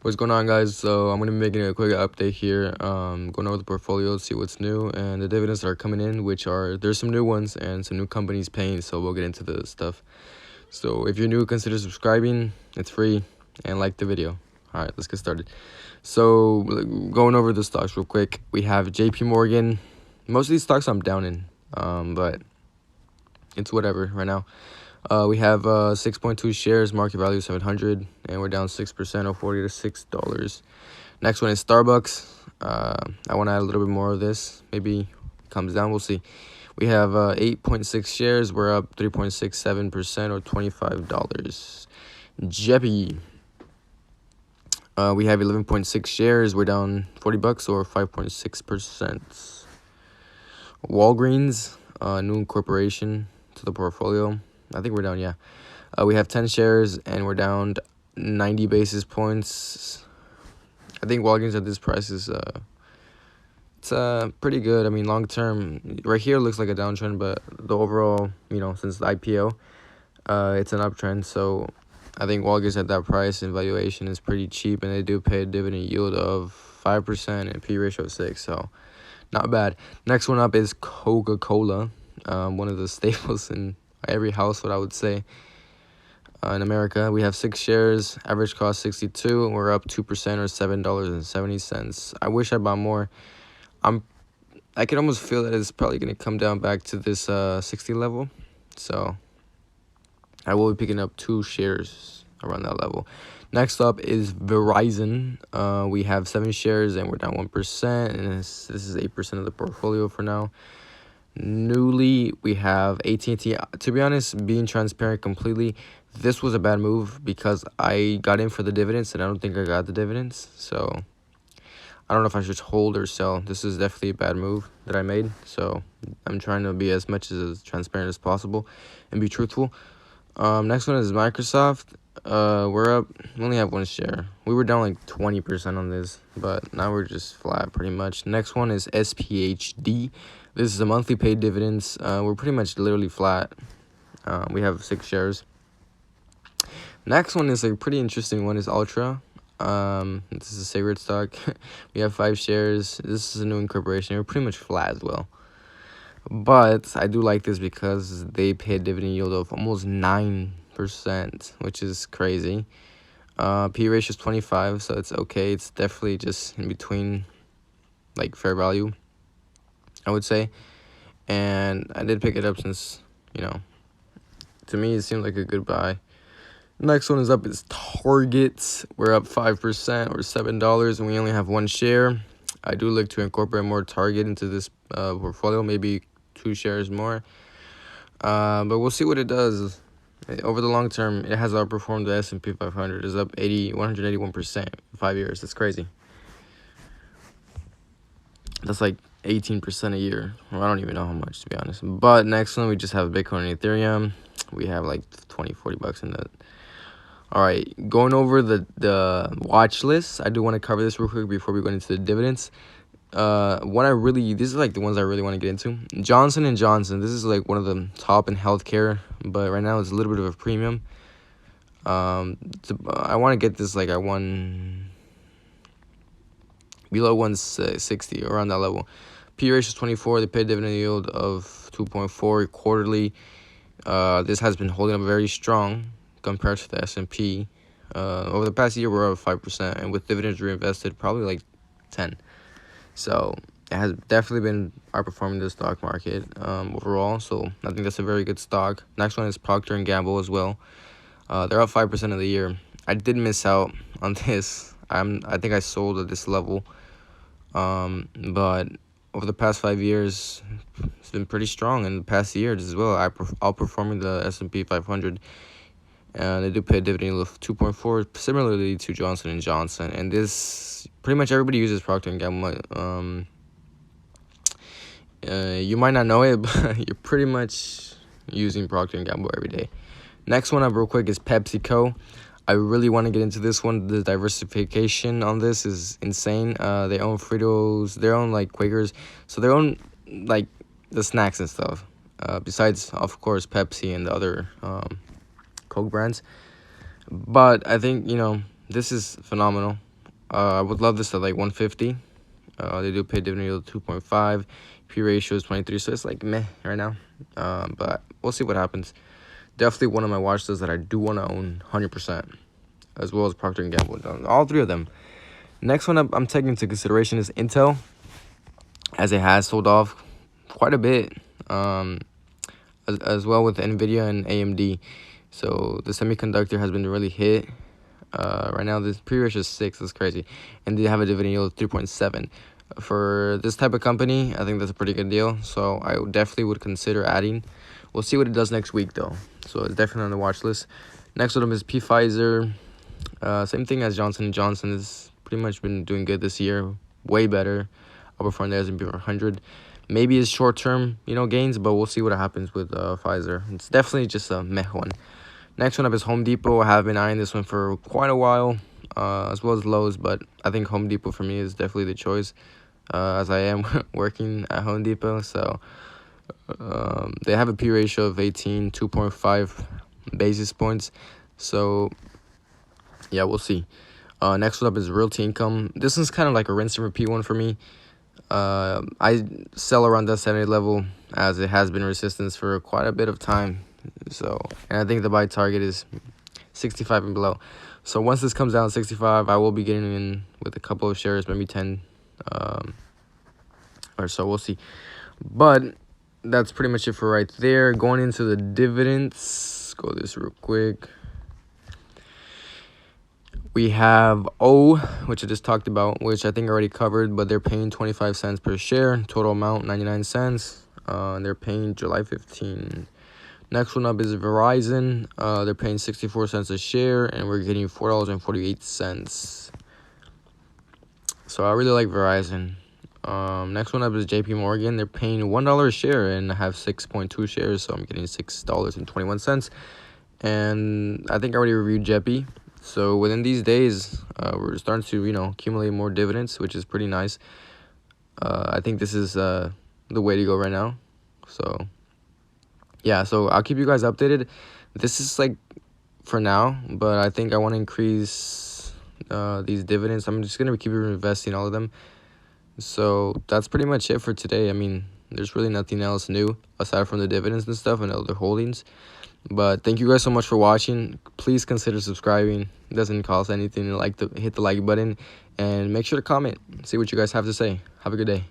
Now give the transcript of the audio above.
What's going on, guys? So I'm gonna be making a quick update here, going over the portfolio, see what's new, and the dividends that are coming in, there's some new ones and some new companies paying, so we'll get into the stuff. So if you're new, consider subscribing. It's free, and like the video. All right, let's get started. So going over the stocks real quick, we have JP Morgan. Most of these stocks I'm down in, but it's whatever right now. We have 6.2 shares, market value 700, and we're down 6%, or $40 to $6. Next one is Starbucks. I want to add a little bit more of this. Maybe it comes down. We'll see. We have 8.6 shares. We're up 3.67%, or $25. Jeppy. We have 11.6 shares. We're down $40, or 5.6%. Walgreens, new incorporation to the portfolio. I think we're down, yeah. We have 10 shares, and we're down 90 basis points. I think Walgreens at this price is it's pretty good. I mean, long term, right here looks like a downtrend, but the overall, since the IPO, it's an uptrend. So I think Walgreens at that price and valuation is pretty cheap, and they do pay a dividend yield of 5% and P ratio of 6. So not bad. Next one up is Coca-Cola, one of the staples in every household, I would say, in America. We have 6 shares, average cost 62, and we're up 2%, or $7.70. I wish I bought more. I can almost feel that it's probably going to come down back to this 60 level, so I will be picking up 2 shares around that level. Next up is Verizon. We have 7 shares, and we're down 1%, and this is 8% of the portfolio for now. Newly, we have AT&T. To be honest, being transparent completely, this was a bad move because I got in for the dividends and I don't think I got the dividends. So I don't know if I should hold or sell. This is definitely a bad move that I made. So I'm trying to be as transparent as possible and be truthful. Next one is Microsoft. We're up. We only have 1 share. We were down like 20% on this, but now we're just flat pretty much. Next one is Sphd. This is a monthly paid dividends. We're pretty much literally flat. We have 6 shares. Next one is a pretty interesting one. Is Ultra. This is a sacred stock. We have 5 shares. This is a new incorporation. We're pretty much flat as well. But I do like this because they pay a dividend yield of almost 9%, which is crazy. P ratio is 25, so it's okay. It's definitely just in between, like, fair value, I would say. And I did pick it up since, to me it seemed like a good buy. Next one is up is Target. We're up 5%, or $7, and we only have 1 share. I do look to incorporate more Target into this portfolio, maybe 2 shares more. But we'll see what it does. Over the long term, it has outperformed the S&P 500. It's up 181% in 5 years. That's crazy. That's like 18% a year. Well, I don't even know how much, to be honest. But next one, we just have Bitcoin and Ethereum. We have like $20-40 in that. All right, going over the watch list. I do want to cover this real quick before we go into the dividends. This is like the ones I really want to get into. Johnson & Johnson. This is like one of the top in healthcare, but right now it's a little bit of a premium. I want to get this like at below 160, around that level. P ratio is 24. They pay dividend yield of 2.4 quarterly. This has been holding up very strong compared to the S&P. Over the past year, we're up 5%, and with dividends reinvested, probably like 10. So it has definitely been outperforming the stock market overall. So I think that's a very good stock. Next one is Procter and Gamble as well. They're up 5% of the year. I did miss out on this. I think I sold at this level. But over the past 5 years, it's been pretty strong. In the past years as well, outperforming the S&P 500. And they do pay a dividend of 2.4, similarly to Johnson & Johnson. And this, pretty much everybody uses Procter & Gamble. You might not know it, but you're pretty much using Procter & Gamble every day. Next one up real quick is PepsiCo. I really want to get into this one. The diversification on this is insane. They own Fritos. They own, like, Quakers. So they own, like, the snacks and stuff. Besides, of course, Pepsi and the other Coke brands. But I think, this is phenomenal. I would love this at like 150. They do pay dividend yield 2.5. P ratio is 23, so it's like meh right now. But we'll see what happens. Definitely one of my watch lists that I do want to own 100%, as well as Procter and Gamble. All three of them. Next one I'm taking into consideration is Intel, as it has sold off quite a bit, as well with Nvidia and AMD. So the semiconductor has been really hit. Right now, this pre-ratio is 6. That's crazy. And they have a dividend yield of 3.7. For this type of company, I think that's a pretty good deal. So I definitely would consider adding. We'll see what it does next week, though. So it's definitely on the watch list. Next one is Pfizer. Same thing as Johnson & Johnson. Has pretty much been doing good this year. Way better. Outperformed the S&P 500. Maybe it's short-term, gains, but we'll see what happens with Pfizer. It's definitely just a meh one. Next one up is Home Depot. I have been eyeing this one for quite a while, as well as Lowe's, but I think Home Depot for me is definitely the choice, as I am working at Home Depot. So they have a P ratio of 18, 2.5 basis points. So yeah, we'll see. Next one up is Realty Income. This one's kind of like a rinse and repeat one for me. I sell around that 70 level, as it has been resistance for quite a bit of time. So, and I think the buy target is 65 and below. So once this comes down to 65, I will be getting in with a couple of shares, maybe 10 or so. We'll see. But that's pretty much it for right there. Going into the dividends, go this real quick. We have O, which I just talked about, which I think I already covered, but they're paying 25 cents per share. Total amount 99 cents. And they're paying July 15. Next one up is Verizon. They're paying 64 cents a share, and we're getting $4.48. So I really like Verizon. Next one up is JP Morgan. They're paying $1 a share, and I have 6.2 shares, so I'm getting $6.21. And I think I already reviewed JP. So within these days, we're starting to, accumulate more dividends, which is pretty nice. I think this is the way to go right now. So yeah, so I'll keep you guys updated. This is like for now, but I think I want to increase these dividends. I'm just going to keep investing all of them. So that's pretty much it for today. I mean, there's really nothing else new aside from the dividends and stuff and other holdings. But thank you guys so much for watching. Please consider subscribing. It doesn't cost anything to hit the like button, and make sure to comment, see what you guys have to say. Have a good day.